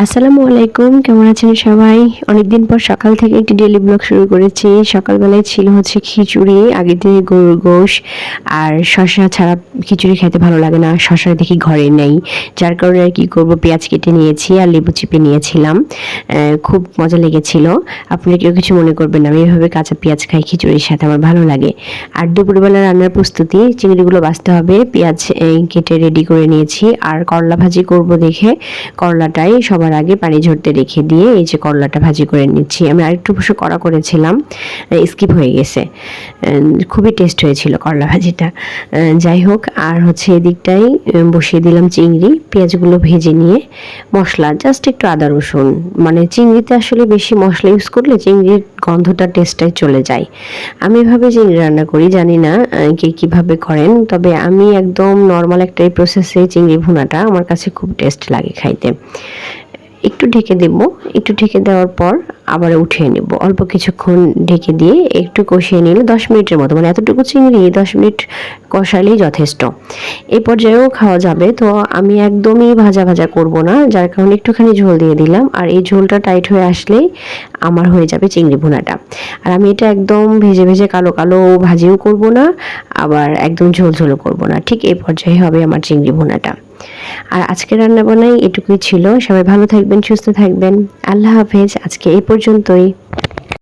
আসসালামু আলাইকুম, কেমন আছেন সবাই? অনেকদিন পর সকাল থেকে একটি ডেইলি ব্লগ শুরু করেছি। সকালবেলায় ছিল হচ্ছে খিচুড়ি, আগে থেকে গরুর গোশ আর শসা ছাড়া খিচুড়ি খেতে ভালো লাগে না। শসা দেখি ঘরে নেই, যার কারণে আর কি করব, পেঁয়াজ কেটে নিয়েছি আর লেবু চিপে নিয়েছিলাম। খুব মজা লেগেছিল। আপনারা কেউ কিছু মনে করবেন না, আমি এভাবে কাঁচা পেঁয়াজ খাই খিচুড়ির সাথে, আমার ভালো লাগে। আর দুপুরবেলা রান্নার প্রস্তুতি, চিংড়িগুলো বাছতে হবে, পেঁয়াজ কেটে রেডি করে নিয়েছি। আর করলা ভাজি করব দেখে করলাটাই সবার আগে পানি ঝরতে রেখে দিয়ে এই যে করলাটা ভাজি করে নিচ্ছি। আমি আরেকটু অবশ্য কড়া করেছিলাম, স্কিপ হয়ে গেছে। খুবই টেস্ট হয়েছিল করলা ভাজিটা। যাই হোক, আর হচ্ছে এদিকটাই বসিয়ে দিলাম চিংড়ি, পেঁয়াজগুলো ভেজে নিয়ে মশলা জাস্ট একটু আদা রসুন, মানে চিংড়িতে আসলে বেশি মশলা ইউজ করলে চিংড়ির গন্ধটা টেস্টটাই চলে যায়। আমি এভাবে চিংড়ি রান্না করি, জানি না কে কীভাবে করেন, তবে আমি একদম নর্মাল একটা এই প্রসেসে চিংড়ি ভুনাটা আমার কাছে খুব টেস্ট লাগে খাইতে। একটু ঢেকে দেব, একটু ঢেকে দেওয়ার পর আবার উঠিয়ে নেব। অল্প কিছুক্ষণ ঢেকে দিয়ে একটু কষিয়ে নিলে 10 মিনিটের মতো, মানে এতটুকু চিংড়ি 10 মিনিট কষালেই যথেষ্ট। এই পর্যায়েও খাওয়া যাবে। তো আমি একদমই ভাজা ভাজা করব না, যার কারণে একটুখানি ঝোল দিয়ে দিলাম। আর এই ঝোলটা টাইট হয়ে আসলেই আমার হয়ে যাবে চিংড়ি ভুনাটা। আর আমি এটা একদম ভেজে ভেজে কালো কালো ভাজিও করব না, আবার একদম ঝোল ঝোলও করব না, ঠিক এই পর্যায়ে হবে আমার চিংড়ি ভুনাটা। আর আজকে রান্না বান্নাই এটুকুই ছিল। সবাই ভালো থাকবেন, সুস্থ থাকবেন। আল্লাহ হাফেজ। আজকে এই পর্যন্তই।